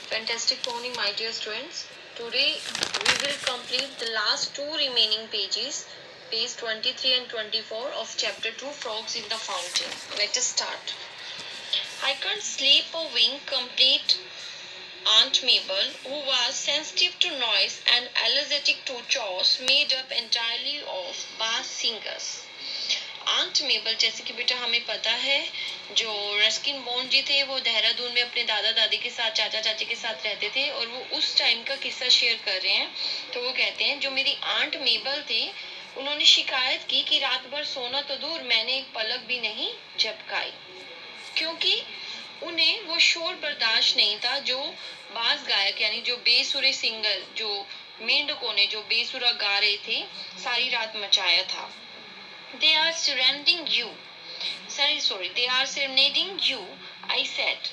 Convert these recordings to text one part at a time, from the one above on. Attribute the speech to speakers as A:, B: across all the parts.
A: Fantastic morning, my dear students. Today we will complete the last two remaining pages, page 23 and 24 of chapter 2, Frogs in the Fountain. Let us start. I can't sleep a wink, complete Aunt Mabel, who was sensitive to noise and allergic to chores made up entirely of bass singers. Aunt Mabel, जैसे कि बेटा हमें पता है जो Ruskin bond जी थे वो देहरादून में अपने दादा दादी के साथ, चाचा चाची के साथ रहते थे और वो उस टाइम का किस्सा शेयर कर रहे हैं। तो वो कहते हैं जो मेरी आंट मेबल थी उन्होंने शिकायत की कि रात भर सोना तो दूर, मैंने एक पलक भी नहीं झपकाई, क्योंकि उन्हें वो शोर बर्दाश्त नहीं था जो बास गायक यानी जो बेसुरे सिंगर, जो मेंढकों ने जो बेसुरा गा रहे थे, सारी रात मचाया था। They are surrounding you. Sorry, they are serenading you, I said.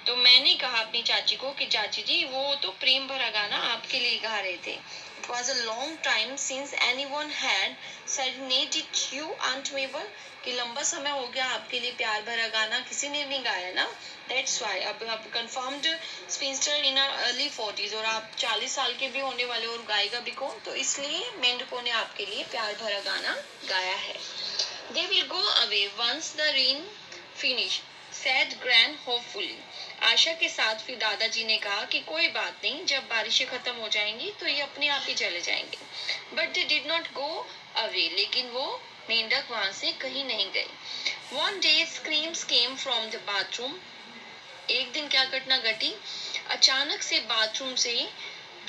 A: तो मैंने कहा अपनी चाची को कि चाची जी वो तो प्रेम भरा गाना आपके लिए गा रहे थे. It was a long time since anyone had serenaded you, Aunt Mabel. कि लंबा समय हो गया आपके लिए प्यार भरा गाना किसी ने नहीं गाया ना. That's why अब आप confirmed spinster in our early 40s और आप 40 साल के भी होने वाले और गाएगा भी कौन, तो इसलिए मेंढकों ने आपके लिए प्यार भरा गाना गाया है. They will go away once the rain finish, said Gran hopefully. आशा के साथ फिर दादाजी ने कहा कि कोई बात नहीं, जब बारिशें खत्म हो जाएंगी तो ये अपने आप ही चले जाएंगे. But they did not go away. लेकिन वो मेंढक वहां से कहीं नहीं गए. One day screams came from the bathroom. एक दिन क्या घटना घटी, अचानक से बाथरूम से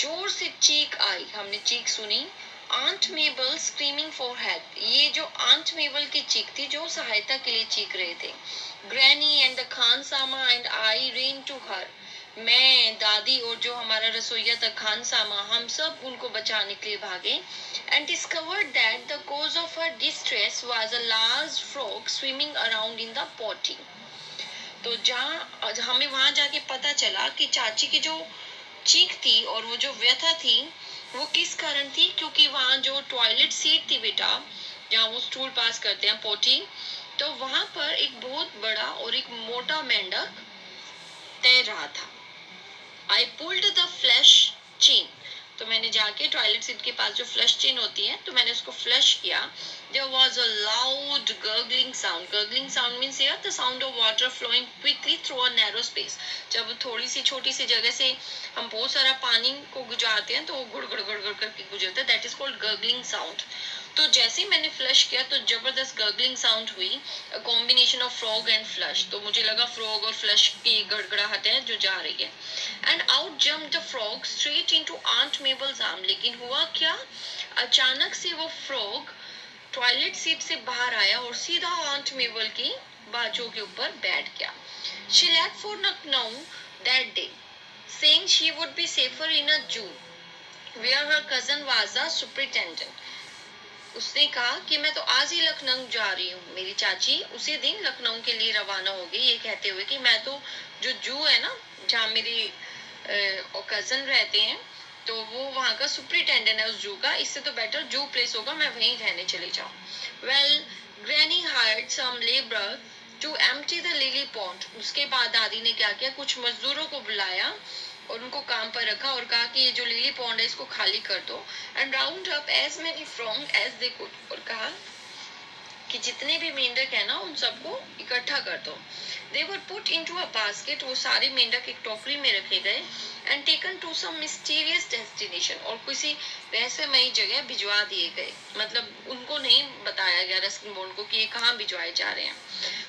A: जोर से चीख आई. हमने चीख सुनी. Aunt Mabel screaming for help. ये जो आंट मेबल की चीख थी जो सहायता के लिए चीख रहे थे. Granny and the khansama and I ran to her. मैं, दादी और जो हमारा रसोईया था खान सामा, हम सब उनको बचाने के लिए भागे. And discovered that the cause of her distress was a large frog swimming around in the potty. तो जहाँ हमें वहां जाके पता चला कि चाची की जो चीख थी और वो जो व्यथा थी वो किस कारण थी, क्योंकि वहां जो टॉयलेट सीट थी बेटा, जहाँ वो स्टूल पास करते हैं पोटी, तो वहां पर एक बहुत बड़ा और एक मोटा मेंढक तैर रहा था. I pulled the flash chain. तो मैंने जाके टॉयलेट सीट के पास जो फ्लश चेन होती है तो मैंने उसको फ्लश किया. There was a loud gurgling sound. Gurgling sound means here the sound of water flowing quickly through a narrow space. जब थोड़ी सी छोटी सी जगह से हम बहुत सारा पानी को गुजारते हैं तो वो गुड़ गुड़ गुड़ गुड़ करके गुजरता है. That is called gurgling sound. तो जैसे ही मैंने फ्लश किया तो जबरदस्त गर्गलिंग साउंड हुई, combination of frog and flush. तो मुझे लगा फ्रॉग और फ्लश की गड़गड़ाहट है जो जा रही है. And out jump the frog straight into aunt Mabel's arm. लेकिन हुआ क्या, अचानक से वो फ्रॉग टॉयलेट सीट से बाहर आया और सीधा आंट मेबल की बाजू के ऊपर बैठ गया. She left for Lucknow that day, saying she would be safer in a zoo, where her cousin was a superintendent. उसने कहा कि मैं तो आज ही लखनऊ जा रही हूँ. मेरी चाची उसी दिन लखनऊ के लिए रवाना हो गई, ये कहते हुए कि मैं तो जो जू है ना जहाँ मेरी कजन रहते हैं तो वो वहाँ का सुपरिटेंडेंट है उस जू का, इससे तो बेटर जू प्लेस होगा, मैं वहीं रहने चली जाऊँ. Well, granny hired some labour to empty the lily pond. उसके बाद दादी ने क्या किया, कुछ मजदूरों को बुलाया और उनको काम पर रखा और कहा कि ये जो लिली पॉन्ड है इसको खाली कर दो. And round up as many frog as they could. और कहा कि जितने भी मेंढक है ना उन सबको इकट्ठा कर दो. They were put into a basket. वो सारे मेंढक एक टोकरी में रखे गए. And taken to some mysterious destination. और किसी रहस्यमयी जगह भिजवा दिए गए. मतलब उनको नहीं बताया गया रस्किन बॉन्ड को कि ये कहाँ भिजवाए जा रहे हैं.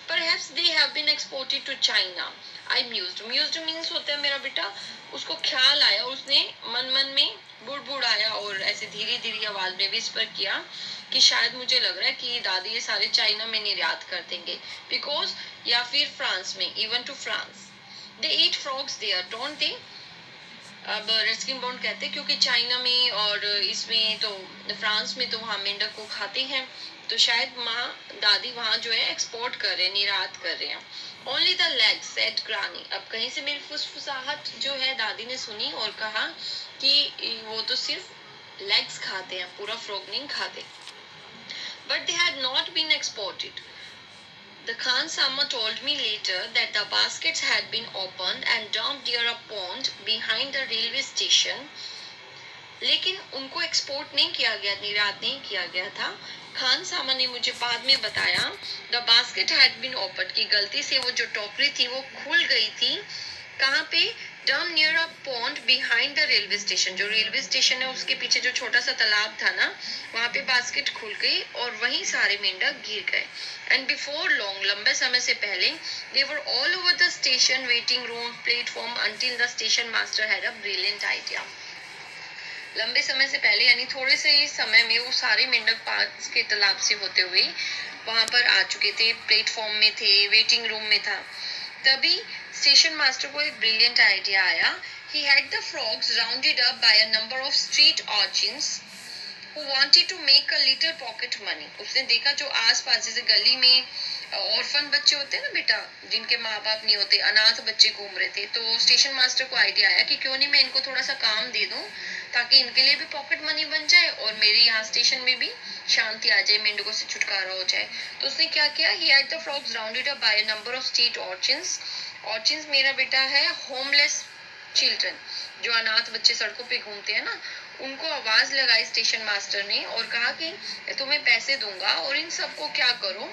A: Perhaps they have been exported to China. I mused. Mused means होता है मेरा बेटा, उसको ख्याल आया, उसने मन मन में बुड़बुड़ाया और ऐसे धीरे धीरे आवाज में विस्पर किया कि शायद मुझे लग रहा है कि दादी ये सारे चाइना में निर्यात कर देंगे. बिकॉज या फिर फ्रांस में, even to France. They eat frogs there, don't they. अब रस्किन बॉन्ड कहते हैं क्योंकि चाइना में और इसमें तो फ्रांस में तो वहाँ मेंढक को खाते हैं, तो शायद माँ दादी वहाँ जो है एक्सपोर्ट कर रहे हैं, निर्यात कर रहे हैं. Only the legs said ग्रानी. अब कहीं से मेरी फुसफुसाहट जो है दादी ने सुनी और कहा कि वो तो सिर्फ लेग्स खाते हैं, पूरा फ्रॉग नहीं खाते. But they had not been exported. The Khan Sama told me later that the baskets had been opened and dumped near a pond behind the railway station, लेकिन उनको एक्सपोर्ट नहीं किया गया, निर्यात नहीं किया गया था। खान सामा ने मुझे बाद में बताया the basket had been open, की गलती से वो जो टोकरी थी वो खुल गई थी। कहाँ पे? डम near a pond behind the railway station, जो रेलवे स्टेशन है उसके पीछे जो छोटा सा तालाब था ना, वहां पे बास्केट खुल गई और वहीं सारे मेंढक गिर गए। एंड बिफोर लॉन्ग, लंबे समय से पहले, they were all over the station, waiting room, platform, until the station master had a brilliant idea. लंबे समय से पहले यानी थोड़े से ही समय में वो सारे मेंढक पास के तालाब से होते हुए वहां पर आ चुके थे, प्लेटफॉर्म में थे, वेटिंग रूम में था। तभी स्टेशन मास्टर को एक ब्रिलियंट आइडिया आया। He had the frogs rounded up by a number of street urchins who wanted to make a little pocket money. उसने देखा जो आस-पास जैसे गली में ऑर्फन बच्चे होते हैं ना बेटा, जिनके माँ बाप नहीं होते, अनाथ बच्चे घूम रहे थे, तो स्टेशन मास्टर को आइडिया आया कि क्यों नहीं मैं इनको थोड़ा सा काम दे दूं ताकि इनके लिए भी पॉकेट मनी बन जाए और मेरे यहाँ स्टेशन में भी शांति आ जाए, मेंढकों से छुटकारा हो जाए। तो उसने क्या किया? He had the frogs rounded up by a number of street urchins. Urchins मेरा बेटा है होमलेस चिल्ड्रन, जो अनाथ बच्चे सड़कों पे घूमते हैं ना, उनको आवाज लगाई स्टेशन मास्टर ने और कहा कि तुम्हें पैसे दूंगा और इन सबको क्या करो।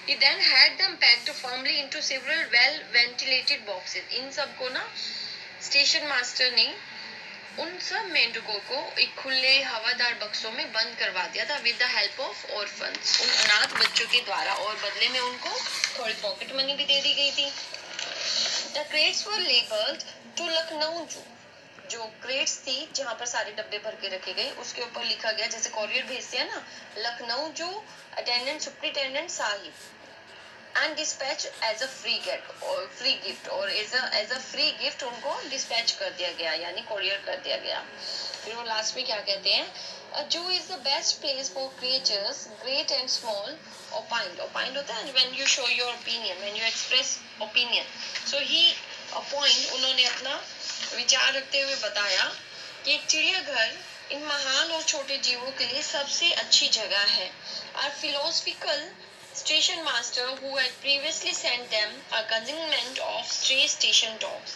A: He then had them packed firmly into several well ventilated boxes. इन सबको ना स्टेशन मास्टर ने उन सब मेंढकों को एक खुले हवादार बक्सों में बंद करवा दिया था with the help of orphans, उन अनाथ बच्चों के द्वारा, और बदले में उनको थोड़ी पॉकेट मनी भी दे दी गई थी। The crates were labelled to Lucknow zoo, जो क्रेट्स थी जहां पर सारे डब्बे भर के रखे गए उसके ऊपर लिखा गया, जैसे कॉरियर भेजते हैं ना, लखनऊ जू अटेंडेंट सुप्रिंटेंडेंट साहिब, and dispatch as a free gift, और एज अ फ्री गिफ्ट उनको डिस्पैच कर दिया गया, यानी कोरियर कर दिया गया। फिर वो लास्ट में क्या कहते हैं? A zoo is the best place for creatures, great and small, opined. Opined होता है when you show your opinion, when you express opinion. So he opined, उन्होंने अपना विचार रखते हुए बताया कि एक चिड़ियाघर इन महान और छोटे जीवों के लिए सबसे अच्छी जगह है। Our philosophical station master who had previously sent them a consignment of stray station dogs,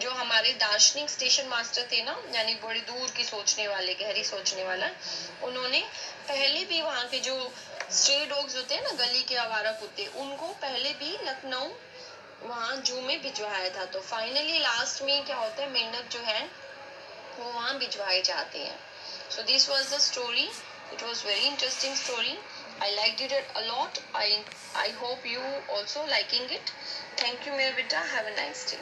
A: जो हमारे दार्शनिक स्टेशन मास्टर थे ना, यानी बड़ी दूर की सोचने वाले, गहरी सोचने वाला, उन्होंने पहले भी वहाँ के जो स्ट्रे डॉग्स होते हैं ना, गली के आवारा कुत्ते, उनको पहले भी लखनऊ वहाँ जू में भिजवाया था। तो फाइनली लास्ट में क्या होता है, मेंढक जो है वो वहाँ भिजवाए जाते हैं। So this was the story, it was very interesting story, I liked it a lot. I hope you also liking it. Thank you मेरे बेटा, have a nice day.